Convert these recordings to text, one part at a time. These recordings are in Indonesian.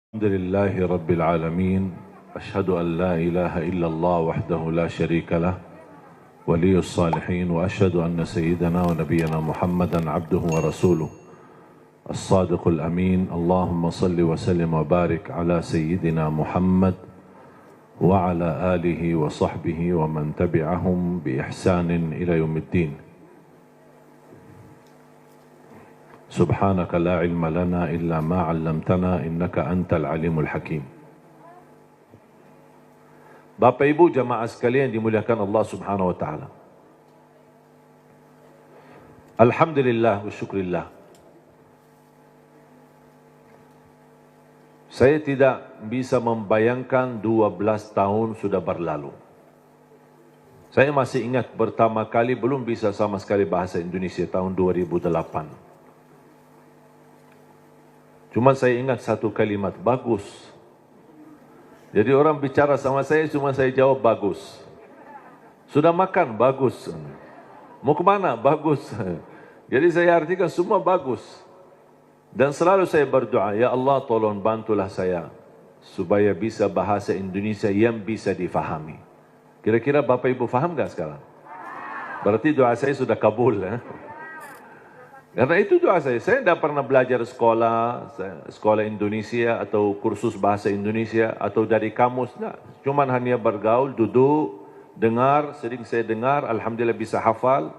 الحمد لله رب العالمين. أشهد أن لا إله إلا الله وحده لا شريك له ولي الصالحين، وأشهد أن سيدنا ونبينا محمدا عبده ورسوله الصادق الأمين. اللهم صل وسلم وبارك على سيدنا محمد وعلى آله وصحبه ومن تبعهم بإحسان إلى يوم الدين. سبحانك لا علم لنا إلا ما علمتنا إنك أنت العليم الحكيم. Bapak Ibu jamaah sekalian dimuliakan Allah Subhanahu wa taala. Alhamdulillah wa syukrillah. Saya tidak bisa membayangkan 12 tahun sudah berlalu. Saya masih ingat pertama kali belum bisa sama sekali bahasa Indonesia tahun 2008. Cuma saya ingat satu kalimat, bagus. Jadi orang bicara sama saya, cuma saya jawab bagus. Sudah makan? Bagus. Mau kemana? Bagus. Jadi saya artikan semua bagus. Dan selalu saya berdoa, ya Allah tolong bantulah saya supaya bisa bahasa Indonesia yang bisa difahami. Kira-kira Bapak Ibu faham gak sekarang? Berarti doa saya sudah kabul. Karena itu doa saya tidak pernah belajar sekolah Indonesia atau kursus bahasa Indonesia atau dari kamus. Nah, cuman hanya bergaul, duduk, dengar, sering saya dengar, alhamdulillah bisa hafal.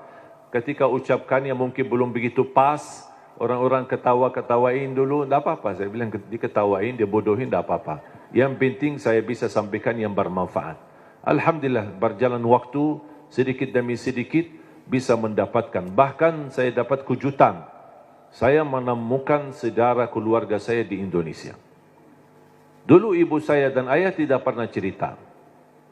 Ketika ucapkannya mungkin belum begitu pas, orang-orang ketawain dulu, tidak apa-apa. Saya bilang diketawain, dia bodohin, tidak apa-apa. Yang penting saya bisa sampaikan yang bermanfaat. Alhamdulillah berjalan waktu sedikit demi sedikit bisa mendapatkan. Bahkan saya dapat kejutan. Saya menemukan saudara keluarga saya di Indonesia. Dulu ibu saya dan ayah tidak pernah cerita.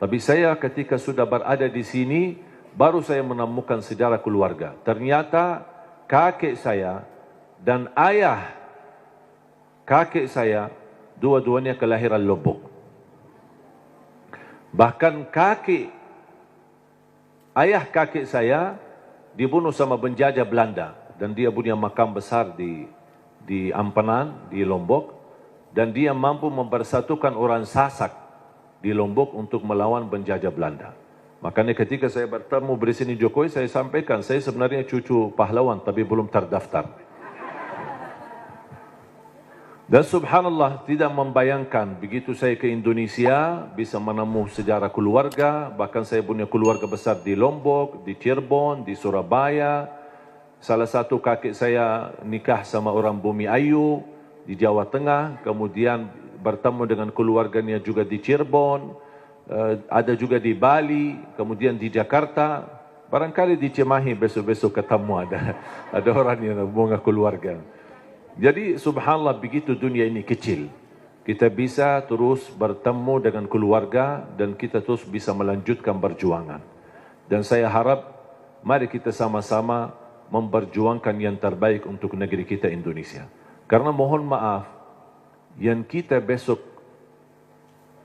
Tapi saya ketika sudah berada di sini, baru saya menemukan saudara keluarga. Ternyata kakek saya dan ayah kakek saya, dua-duanya kelahiran Lombok. Bahkan ayah kakek saya dibunuh sama penjajah Belanda dan dia punya makam besar di Ampenan, di Lombok, dan dia mampu mempersatukan orang Sasak di Lombok untuk melawan penjajah Belanda. Makanya ketika saya bertemu Presiden Jokowi, saya sampaikan saya sebenarnya cucu pahlawan tapi belum terdaftar. Dan subhanallah tidak membayangkan begitu saya ke Indonesia bisa menemukan sejarah keluarga. Bahkan saya punya keluarga besar di Lombok, di Cirebon, di Surabaya. Salah satu kakek saya nikah sama orang Bumi Ayu di Jawa Tengah. Kemudian bertemu dengan keluarganya juga di Cirebon. Ada juga di Bali, kemudian di Jakarta. Barangkali di Cimahi besok-besok ketemu ada orang yang bunga keluarga. Jadi subhanallah begitu dunia ini kecil. Kita bisa terus bertemu dengan keluarga dan kita terus bisa melanjutkan perjuangan. Dan saya harap mari kita sama-sama memperjuangkan yang terbaik untuk negeri kita Indonesia. Karena mohon maaf, yang kita besok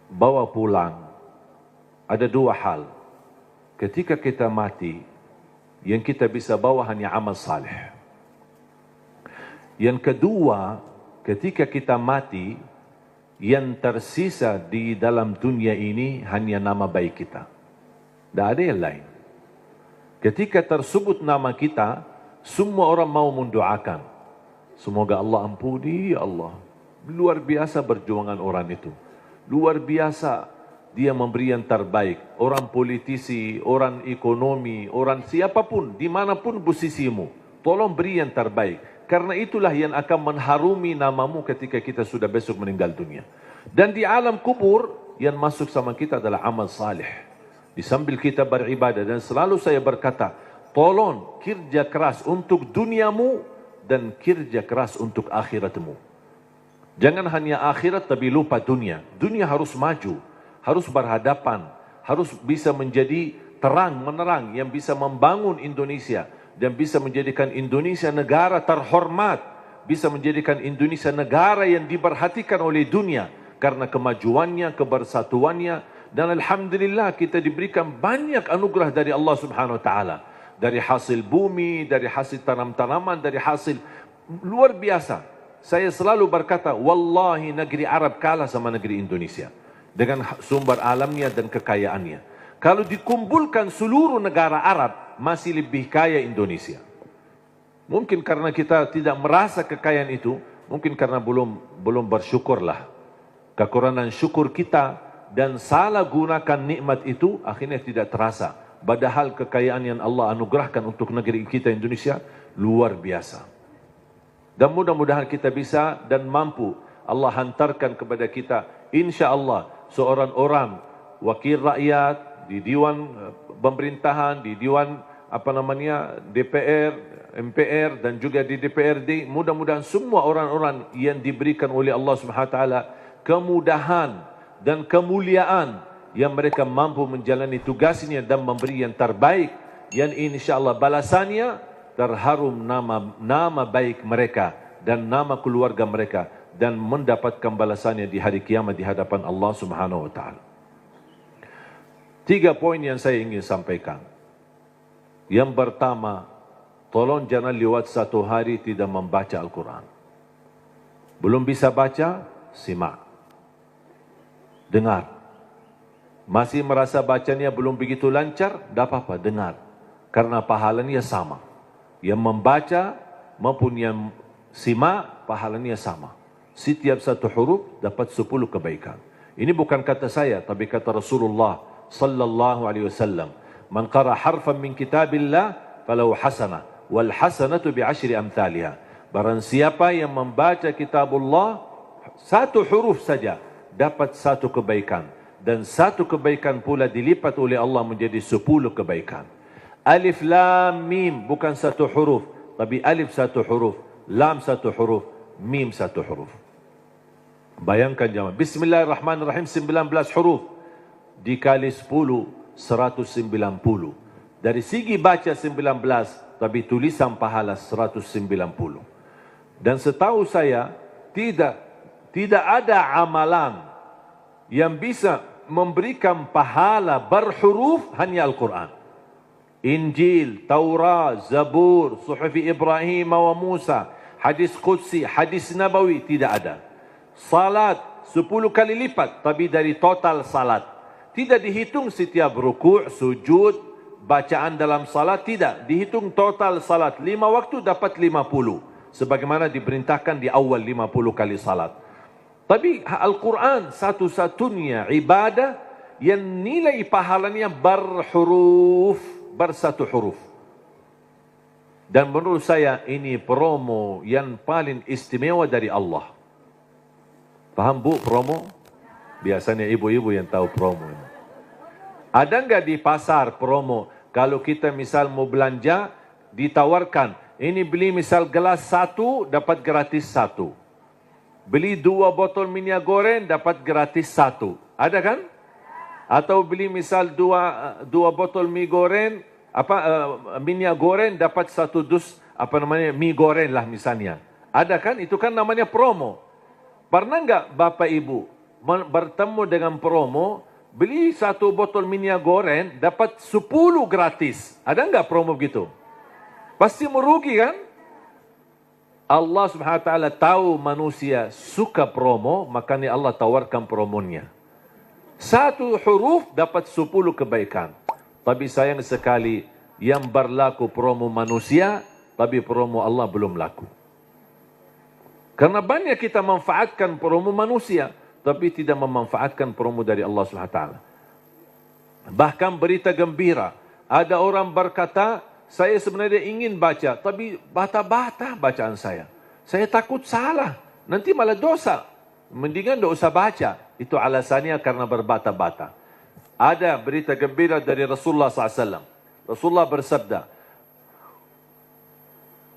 bawa pulang ada dua hal. Ketika kita mati, yang kita bisa bawa hanya amal saleh. Yang kedua, ketika kita mati, yang tersisa di dalam dunia ini hanya nama baik kita. Tidak ada yang lain. Ketika tersebut nama kita, semua orang mau mendoakan. Semoga Allah ampuni, ya Allah. Luar biasa perjuangan orang itu. Luar biasa dia memberi yang terbaik. Orang politisi, orang ekonomi, orang siapapun, dimanapun posisimu. Tolong beri yang terbaik. Karena itulah yang akan mengharumi namamu ketika kita sudah besok meninggal dunia. Dan di alam kubur, yang masuk sama kita adalah amal salih. Di sambil kita beribadah. Dan selalu saya berkata, tolong kerja keras untuk duniamu dan kerja keras untuk akhiratmu. Jangan hanya akhirat tapi lupa dunia. Dunia harus maju, harus berhadapan, harus bisa menjadi terang, menerang yang bisa membangun Indonesia. Dan bisa menjadikan Indonesia negara terhormat. Bisa menjadikan Indonesia negara yang diperhatikan oleh dunia. Karena kemajuannya, kebersatuannya. Dan alhamdulillah kita diberikan banyak anugerah dari Allah Subhanahu Wa Taala. Dari hasil bumi, dari hasil tanam-tanaman, dari hasil luar biasa. saya selalu berkata, wallahi negeri Arab kalah sama negeri Indonesia dengan sumber alamnya dan kekayaannya. Kalau dikumpulkan seluruh negara Arab, masih lebih kaya Indonesia. Mungkin karena kita tidak merasa kekayaan itu, mungkin karena belum bersyukurlah. Kekurangan syukur kita dan salah gunakan nikmat itu akhirnya tidak terasa. Padahal kekayaan yang Allah anugerahkan untuk negeri kita Indonesia luar biasa. Dan mudah-mudahan kita bisa dan mampu Allah hantarkan kepada kita, insya Allah, seorang orang wakil rakyat di Dewan Pemerintahan, di Dewan DPR, MPR dan juga di DPRD. Mudah-mudahan semua orang-orang yang diberikan oleh Allah SWT kemudahan dan kemuliaan yang mereka mampu menjalani tugasnya dan memberi yang terbaik, yang insya Allah balasannya terharum nama baik mereka dan nama keluarga mereka dan mendapatkan balasannya di hari kiamat di hadapan Allah Subhanahu wa taala. 3 poin yang saya ingin sampaikan. Yang pertama, tolong jangan lewat satu hari tidak membaca Al-Quran. Belum bisa baca, simak. Dengar. Masih merasa bacanya belum begitu lancar, tak apa-apa, dengar. Karena pahalanya sama. Yang membaca maupun yang simak, pahalanya sama. Setiap satu huruf dapat 10 kebaikan. Ini bukan kata saya, tapi kata Rasulullah sallallahu alaihi wasallam. Man qara harfan min kitabillah falahu hasanah wal hasanatu bi 10 amthaliha. Barang siapa yang membaca kitabullah satu huruf saja dapat 1 kebaikan, dan 1 kebaikan pula dilipat oleh Allah menjadi 10 kebaikan. Alif lam mim bukan 1 huruf, tapi alif 1 huruf, lam 1 huruf, mim 1 huruf. Bayangkan jemaah, Bismillahirrahmanirrahim 19 huruf dikali 10 190. Dari segi baca 19, tapi tulisan pahala 190. Dan setahu saya tidak ada amalan yang bisa memberikan pahala berhuruf hanya Al-Quran. Injil, Taurat, Zabur, Suhufi Ibrahim wa Musa, hadis Qudsi, hadis Nabawi, tidak ada. Salat 10 kali lipat, tapi dari total salat. Tidak dihitung setiap rukuk, sujud, bacaan dalam salat, tidak. Dihitung total salat. 5 waktu dapat 50. Sebagaimana diperintahkan di awal 50 kali salat. Tapi Al-Quran satu-satunya ibadah yang nilai pahalanya berhuruf, bersatu huruf. Dan menurut saya ini promo yang paling istimewa dari Allah. Paham bu promo? Biasanya ibu-ibu yang tahu promo. Ada enggak di pasar promo? Kalau kita misal mau belanja, ditawarkan. Ini beli misal gelas 1, dapat gratis 1. Beli 2 botol minyak goreng, dapat gratis 1. Ada kan? Atau beli misal 2 botol mie goreng, minyak goreng, dapat 1 dus, mie goreng lah misalnya. Ada kan? Itu kan namanya promo. Pernah enggak Bapak Ibu bertemu dengan promo, beli 1 botol minyak goreng, dapat 10 gratis. Ada enggak promo begitu? Pasti merugi kan? Allah SWT tahu manusia suka promo, makanya Allah tawarkan promonya. 1 huruf dapat 10 kebaikan. Tapi sayang sekali, yang berlaku promo manusia, tapi promo Allah belum laku. Karena banyak kita manfaatkan promo manusia, tapi tidak memanfaatkan promo dari Allah SWT. Bahkan berita gembira, ada orang berkata, saya sebenarnya ingin baca, tapi bata-bata bacaan saya. Saya takut salah, nanti malah dosa. Mendingan tidak usah baca. Itu alasannya karena berbata-bata. Ada berita gembira dari Rasulullah SAW. Rasulullah bersabda,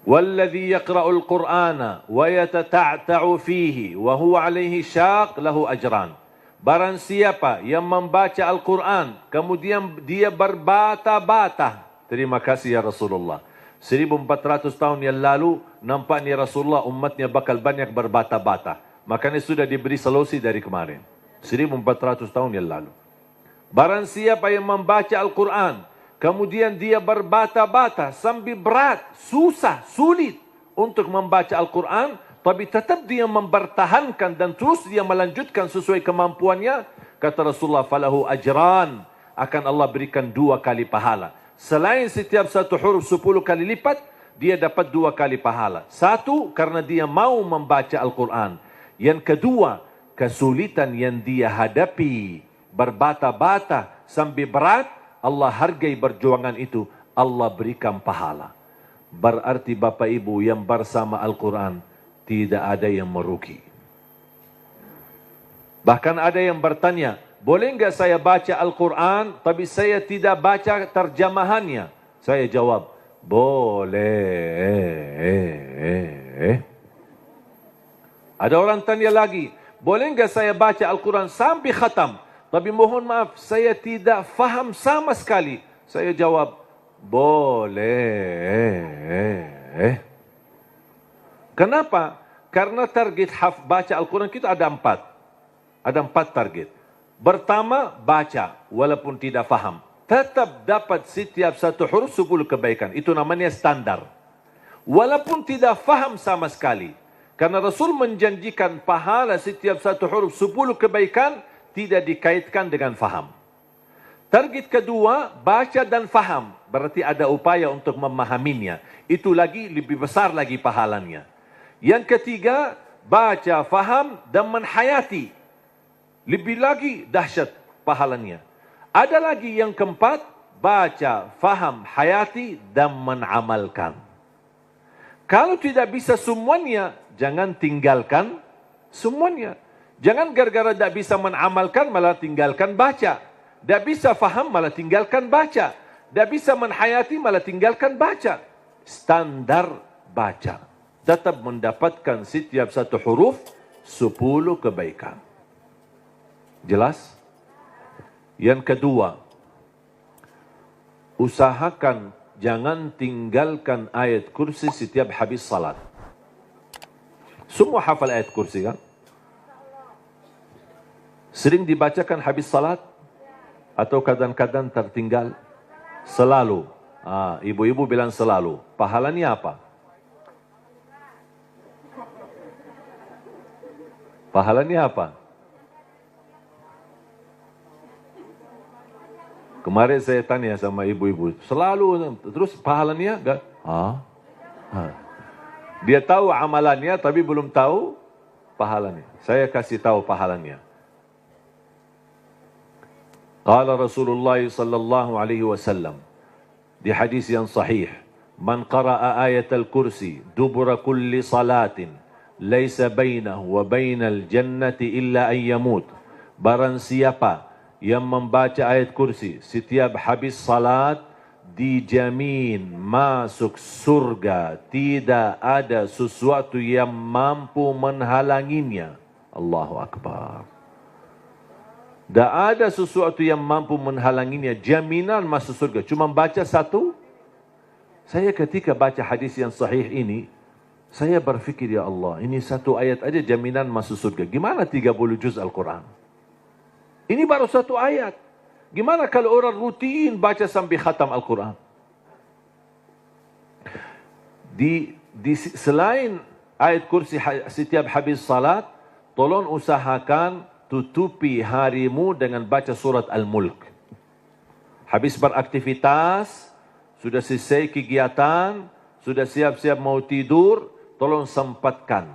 "Walladhi yaqra'ul Qur'ana wa yatata'ta'u fihi wa huwa 'alaihi syaq lahu ajran." Barang siapa yang membaca Al-Quran, kemudian dia berbata-bata. Terima kasih ya Rasulullah. 1400 tahun yang lalu, nampaknya Rasulullah umatnya bakal banyak berbata-bata. Makanya sudah diberi solusi dari kemarin. 1400 tahun yang lalu. Barang siapa yang membaca Al-Quran, kemudian dia berbata-bata sambil berat, susah, sulit untuk membaca Al-Quran, tapi tetap dia mempertahankan dan terus dia melanjutkan sesuai kemampuannya, kata Rasulullah, falahu ajran, akan Allah berikan 2 kali pahala. Selain setiap satu huruf 10 kali lipat, dia dapat 2 kali pahala. Satu, karena dia mau membaca Al-Quran. Yang kedua, kesulitan yang dia hadapi, berbata-bata sampai berat, Allah hargai perjuangan itu, Allah berikan pahala. Berarti Bapak Ibu yang bersama Al-Quran, tidak ada yang merugi. Bahkan ada yang bertanya, boleh enggak saya baca Al-Quran, tapi saya tidak baca terjemahannya? Saya jawab, boleh. Ada orang tanya lagi, boleh enggak saya baca Al-Quran sampai khatam, tapi mohon maaf, saya tidak faham sama sekali? Saya jawab, boleh. Kenapa? Karena target baca Al-Quran kita ada 4. Ada 4 target. Pertama, baca walaupun tidak faham. Tetap dapat setiap satu huruf 10 kebaikan. Itu namanya standar. Walaupun tidak faham sama sekali. Karena Rasul menjanjikan pahala setiap satu huruf 10 kebaikan tidak dikaitkan dengan faham. Target kedua, baca dan faham. Berarti ada upaya untuk memahaminya. Itu lagi lebih besar lagi pahalanya. Yang ketiga, baca, faham dan menhayati. Lebih lagi dahsyat pahalanya. Ada lagi yang keempat, baca, faham, hayati dan menamalkan. Kalau tidak bisa semuanya, jangan tinggalkan semuanya. Jangan gara-gara tidak bisa menamalkan malah tinggalkan baca. Tidak bisa faham malah tinggalkan baca. Tidak bisa menhayati malah tinggalkan baca. Standar baca. Tetap mendapatkan setiap satu huruf 10 kebaikan. Jelas? Yang kedua, usahakan jangan tinggalkan ayat kursi setiap habis salat. Semua hafal ayat kursi kan? Sering dibacakan habis salat? Atau kadang-kadang tertinggal? Selalu. Ibu-ibu bilang selalu. Pahalanya apa? Pahalanya apa? Kemarin saya tanya sama ibu-ibu, selalu, terus pahalanya enggak? Dia tahu amalannya tapi belum tahu pahalanya. Saya kasih tahu pahalanya. Qala Rasulullah sallallahu alaihi wasallam di hadis yang sahih, man qara'a ayatal kursi dubura kulli salatin laisa bainahu wa bainal jannati illa an yamut. Barang siapa yang membaca ayat kursi setiap habis salat, dijamin masuk surga, tidak ada sesuatu yang mampu menghalanginya. Allahu Akbar. Tak ada sesuatu yang mampu menghalanginya, jaminan masuk surga. Cuma baca satu. Saya ketika baca hadis yang sahih ini, saya berfikir, ya Allah, ini satu ayat aja jaminan masuk surga. Gimana 30 juz Al-Quran? Ini baru satu ayat. Gimana kalau orang rutin baca sampai khatam Al-Quran? Selain ayat kursi setiap habis salat, tolong usahakan tutupi harimu dengan baca surat Al-Mulk. Habis beraktivitas, sudah selesai kegiatan, sudah siap-siap mau tidur, tolong sempatkan.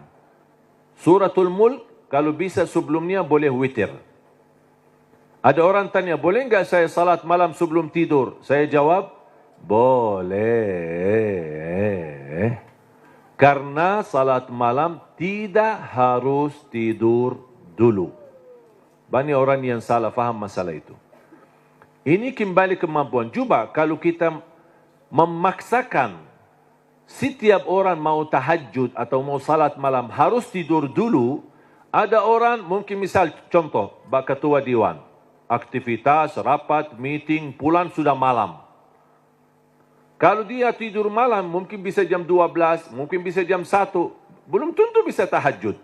Suratul Mulk, kalau bisa sebelumnya boleh witir. Ada orang tanya, boleh enggak saya salat malam sebelum tidur? Saya jawab, boleh. Karena salat malam tidak harus tidur dulu. Banyak orang yang salah faham masalah itu. Ini kembali kemampuan. Coba kalau kita memaksakan setiap orang mau tahajud atau mau salat malam harus tidur dulu. Ada orang mungkin misal contoh, Pak Ketua Dewan. Aktivitas, rapat, meeting, pulang sudah malam. Kalau dia tidur malam, mungkin bisa jam 12, mungkin bisa jam 1. Belum tentu bisa tahajud.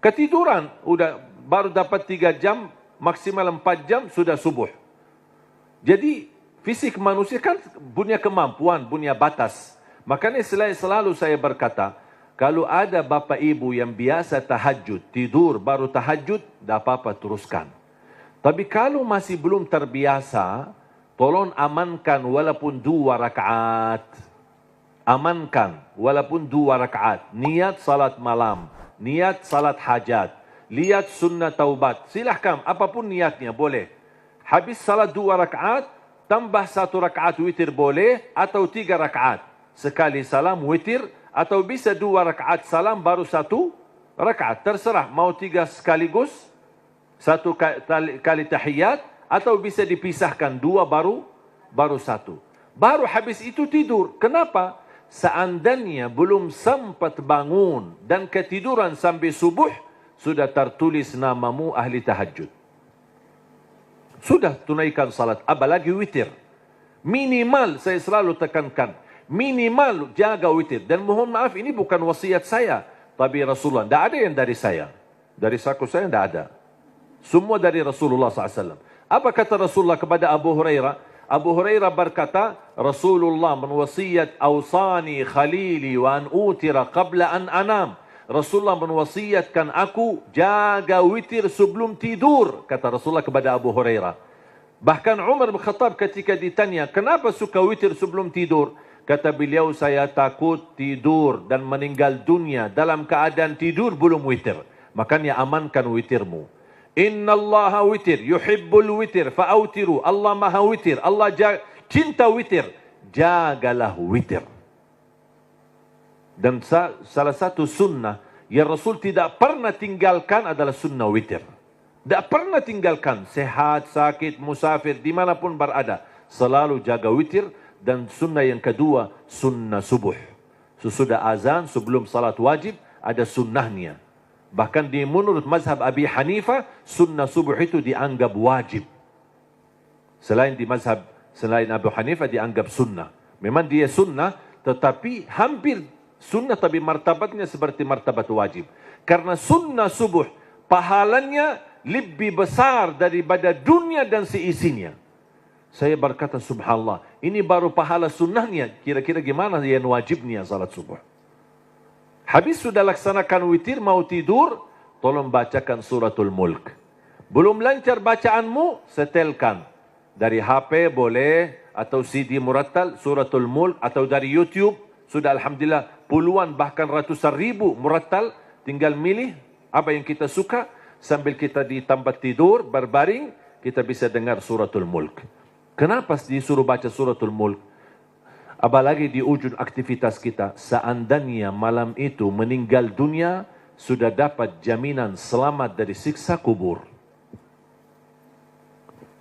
Ketiduran, udah baru dapat 3 jam, maksimal 4 jam, sudah subuh. Jadi, fisik manusia kan punya kemampuan, punya batas. Makanya selalu saya berkata, Kalau ada bapa ibu yang biasa tahajud, tidur baru tahajud, tak apa-apa teruskan. Tapi kalau masih belum terbiasa, tolong amankan walaupun 2 rakaat. Amankan walaupun 2 rakaat. Niat salat malam, niat salat hajat, lihat sunnah taubat. Silahkan, apapun niatnya boleh. Habis salat 2 rakaat, tambah 1 rakaat witir boleh, atau 3 rakaat. Sekali salam witir, atau bisa 2 rakaat salam baru 1 rakaat. Terserah, mau 3 sekaligus, 1 kali tahiyat, atau bisa dipisahkan 2 baru 1. Baru habis itu tidur. Kenapa? Seandainya belum sempat bangun dan ketiduran sampai subuh, sudah tertulis namamu ahli tahajud. Sudah tunaikan salat, apalagi witir. Minimal, saya selalu tekankan, minimal jaga witir. Dan mohon maaf, ini bukan wasiat saya, tapi Rasulullah. Tidak ada yang dari saya. Dari saku saya tidak ada. Semua dari Rasulullah SAW. Apa kata Rasulullah kepada Abu Hurairah? Abu Hurairah berkata, Rasulullah menwasiat, awsani khalili wa an utira qabla an anam. Rasulullah menwasiatkan aku jaga witir sebelum tidur, kata Rasulullah kepada Abu Hurairah. Bahkan Umar bin Khattab ketika ditanya, kenapa suka witir sebelum tidur? Kata beliau, saya takut tidur dan meninggal dunia dalam keadaan tidur belum witir. Makanya amankan witirmu. Inna Allah witir, yuhibbul witir, fa'autiru. Allah maha witir, Allah cinta witir. Jagalah witir. Dan salah satu sunnah yang Rasul tidak pernah tinggalkan adalah sunnah witir. Tidak pernah tinggalkan, sehat, sakit, musafir, dimanapun berada. Selalu jaga witir. Dan sunnah yang kedua, sunnah subuh. Sesudah azan, sebelum salat wajib, ada sunnahnya. Bahkan di menurut mazhab Abi Hanifah, sunnah subuh itu dianggap wajib. Selain Abu Hanifah dianggap sunnah. Memang dia sunnah, tetapi hampir sunnah, tapi martabatnya seperti martabat wajib. Karena sunnah subuh, pahalanya lebih besar daripada dunia dan seisinya. Saya berkata, subhanallah, ini baru pahala sunnahnya. Kira-kira gimana yang wajibnya salat subuh? Habis sudah laksanakan witir, mau tidur, tolong bacakan suratul mulk. Belum lancar bacaanmu, setelkan. Dari HP boleh, atau CD murattal, suratul mulk, atau dari YouTube. Sudah alhamdulillah puluhan bahkan ratusan ribu murattal. Tinggal milih apa yang kita suka. Sambil kita di tempat tidur, berbaring, kita bisa dengar suratul mulk. Kenapa disuruh baca suratul mulk? Apalagi di ujung aktivitas kita. Seandainya malam itu meninggal dunia, sudah dapat jaminan selamat dari siksa kubur.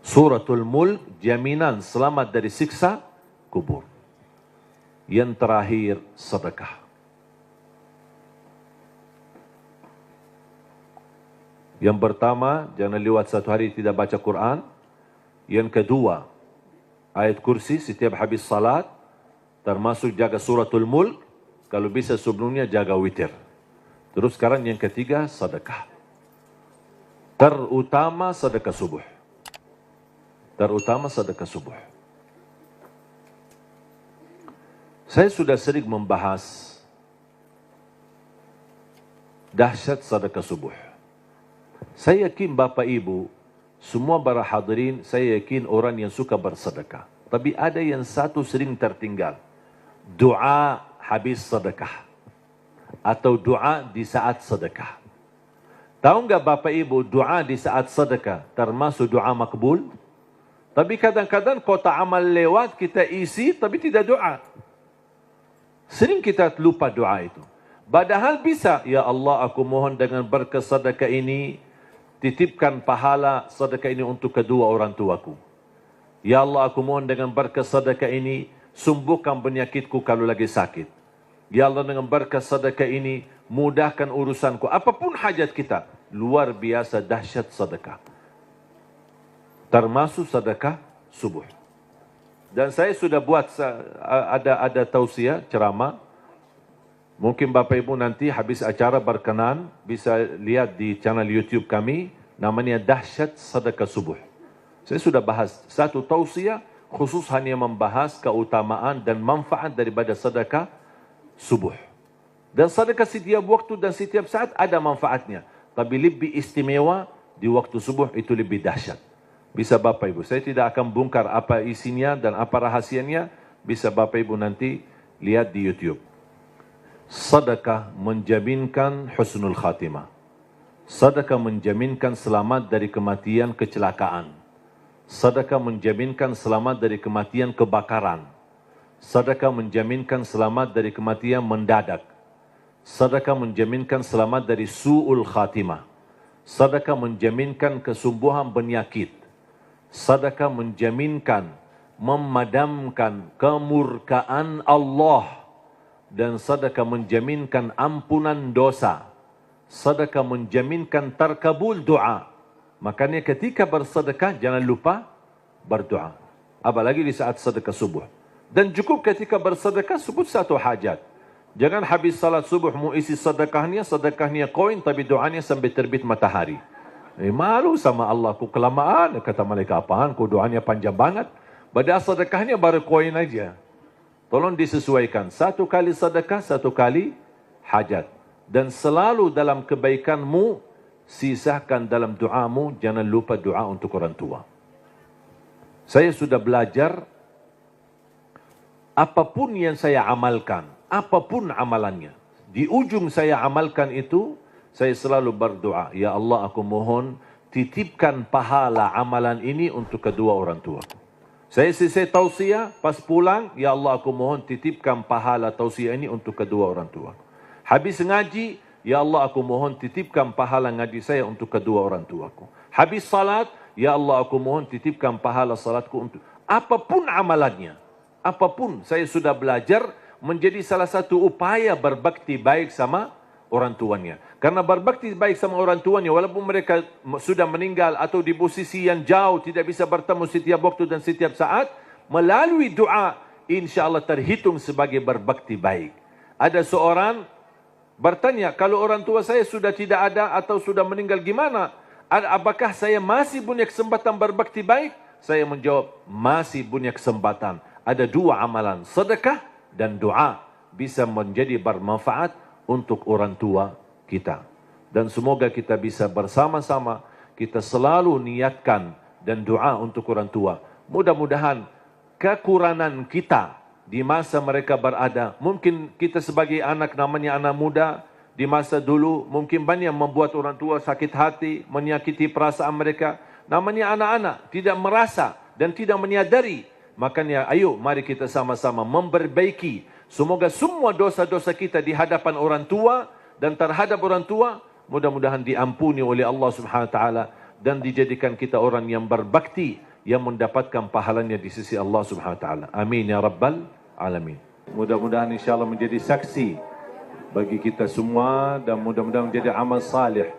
Suratul mulk, jaminan selamat dari siksa kubur. Yang terakhir, sedekah. Yang pertama, jangan lewat satu hari tidak baca Quran. Yang kedua, ayat kursi setiap habis salat, termasuk jaga suratul mulk. Kalau bisa sebelumnya jaga witir. Terus sekarang yang ketiga, sedekah. Terutama sedekah subuh. Terutama sedekah subuh. Saya sudah sering membahas dahsyat sedekah subuh. Saya yakin Bapak Ibu, semua para hadirin, saya yakin orang yang suka bersedekah. Tapi ada yang satu sering tertinggal. Doa habis sedekah. Atau doa di saat sedekah. Tahu enggak Bapak Ibu, doa di saat sedekah termasuk doa makbul? Tapi kadang-kadang kotak amal lewat, kita isi tapi tidak doa. Sering kita lupa doa itu. Padahal bisa, ya Allah aku mohon dengan berkat sedekah ini, titipkan pahala sedekah ini untuk kedua orang tuaku. Ya Allah aku mohon dengan berkat sedekah ini, sembuhkan penyakitku kalau lagi sakit. Ya Allah dengan berkat sedekah ini, mudahkan urusanku. Apapun hajat kita, luar biasa dahsyat sedekah. Termasuk sedekah subuh. Dan saya sudah buat ada tausiah, ceramah. Mungkin Bapak Ibu nanti habis acara berkenan, bisa lihat di channel YouTube kami, namanya Dahsyat Sedekah Subuh. Saya sudah bahas satu tausiah, khusus hanya membahas keutamaan dan manfaat daripada sedekah subuh. Dan sedekah setiap waktu dan setiap saat ada manfaatnya. Tapi lebih istimewa di waktu subuh, itu lebih dahsyat. Bisa Bapak Ibu, saya tidak akan bongkar apa isinya dan apa rahasianya. Bisa Bapak Ibu nanti lihat di YouTube. Sedekah menjaminkan husnul khatimah. Sedekah menjaminkan selamat dari kematian kecelakaan. Sedekah menjaminkan selamat dari kematian kebakaran. Sedekah menjaminkan selamat dari kematian mendadak. Sedekah menjaminkan selamat dari su'ul khatimah. Sedekah menjaminkan kesembuhan penyakit. Sedekah menjaminkan memadamkan kemurkaan Allah. Dan sedekah menjaminkan ampunan dosa. Sedekah menjaminkan terkabul doa. Makanya ketika bersedekah jangan lupa berdoa. Apalagi di saat sedekah subuh. Dan cukup ketika bersedekah sebut satu hajat. Jangan habis salat subuh mu isi sedekahnya koin tapi doanya sampai terbit matahari. Malu sama Allah, ku kelamaan, kata malaikat, apaan ku doanya panjang banget. Padahal sedekahnya baru koin aja. Tolong disesuaikan, satu kali sedekah, satu kali hajat. Dan selalu dalam kebaikanmu, sisakan dalam doamu, jangan lupa doa untuk orang tua. Saya sudah belajar, apapun yang saya amalkan, apapun amalannya, di ujung saya amalkan itu, saya selalu berdoa, ya Allah aku mohon titipkan pahala amalan ini untuk kedua orang tua. Saya selesai tausiah, pas pulang, ya Allah aku mohon titipkan pahala tausiah ini untuk kedua orang tua. Habis ngaji, ya Allah aku mohon titipkan pahala ngaji saya untuk kedua orang tuaku. Habis salat, ya Allah aku mohon titipkan pahala salatku untuk apapun amalannya. Apapun saya sudah belajar menjadi salah satu upaya berbakti baik sama orang tuanya. Karena berbakti baik sama orang tuanya, walaupun mereka sudah meninggal atau di posisi yang jauh, tidak bisa bertemu setiap waktu dan setiap saat, melalui doa, insya Allah terhitung sebagai berbakti baik. Ada seorang bertanya, kalau orang tua saya sudah tidak ada atau sudah meninggal gimana? Apakah saya masih punya kesempatan berbakti baik? Saya menjawab, masih punya kesempatan. Ada dua amalan, sedekah dan doa bisa menjadi bermanfaat untuk orang tua kita. Dan semoga kita bisa bersama-sama, kita selalu niatkan dan doa untuk orang tua. Mudah-mudahan kekurangan kita di masa mereka berada, mungkin kita sebagai anak, namanya anak muda, di masa dulu mungkin banyak membuat orang tua sakit hati, menyakiti perasaan mereka. Namanya anak-anak, tidak merasa dan tidak menyadari. Makanya ayo mari kita sama-sama memperbaiki. Semoga semua dosa-dosa kita di hadapan orang tua dan terhadap orang tua mudah-mudahan diampuni oleh Allah Subhanahu wa taala dan dijadikan kita orang yang berbakti yang mendapatkan pahalanya di sisi Allah Subhanahu wa taala. Amin ya rabbal alamin. Mudah-mudahan insyaallah menjadi saksi bagi kita semua dan mudah-mudahan menjadi amal salih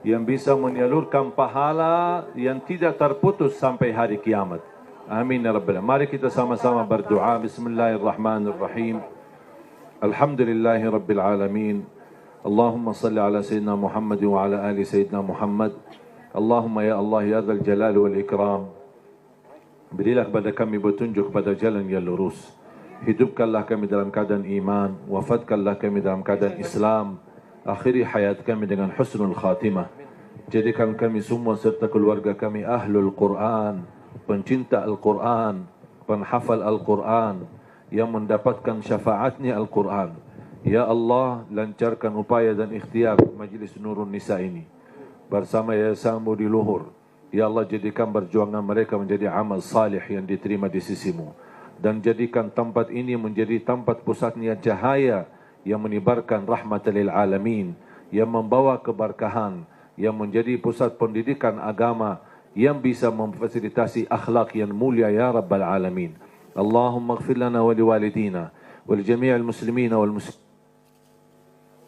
yang bisa menyalurkan pahala yang tidak terputus sampai hari kiamat. Amin ya rabbal alamin. Mari kita sama-sama berdoa. Bismillahirrahmanirrahim. Alhamdulillahi rabbil alamin. Allahumma salli ala sayyidina Muhammad wa ala ali sayyidina Muhammad. Allahumma ya Allah ya dzal jalal wal ikram. Berilah kepada kami petunjuk pada jalan yang lurus. Hidupkanlah kami dalam keadaan iman, wafatkanlah kami dalam keadaan Islam. Akhiri hayat kami dengan husnul khatimah. Jadikan kami semua serta keluarga kami ahlul Quran, pencinta Al-Quran, penghafal Al-Quran, yang mendapatkan syafaatnya Al-Quran. Ya Allah, lancarkan upaya dan ikhtiar Majlis Nurun Nisa ini bersama Yayasanmu di Luhur. Ya Allah, jadikan perjuangan mereka menjadi amal salih yang diterima di sisimu. Dan jadikan tempat ini menjadi tempat pusatnya cahaya yang menyebarkan rahmatan lil alamin, yang membawa keberkahan, yang menjadi pusat pendidikan agama, yang bisa memfasilitasi akhlak yang mulia ya rabbal alamin. Allahumma ighfir lana wa liwalidina wa li jami'il muslimina wal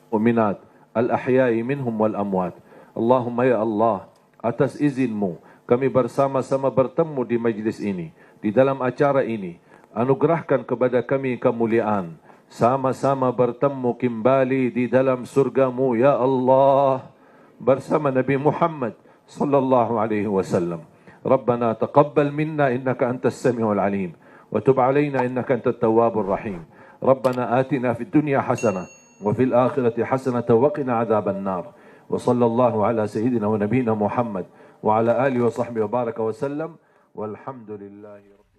mu'minat al ahya'i minhum wal amwat. Allahumma ya Allah, atas izinmu kami bersama-sama bertemu di majlis ini, di dalam acara ini. Anugerahkan kepada kami kemuliaan, sama-sama bertemu kembali di dalam surgamu ya Allah bersama Nabi Muhammad sallallahu alaihi wasallam. Rabbana taqabbal minna innaka antas samiul alim wa tub alaina innaka antat tawwabur rahim. Rabbana atina fid dunya hasanah وفي الآخرة حسنة وقنا عذاب النار. وصلى الله على سيدنا ونبينا محمد وعلى آله وصحبه وبارك وسلم، والحمد لله رب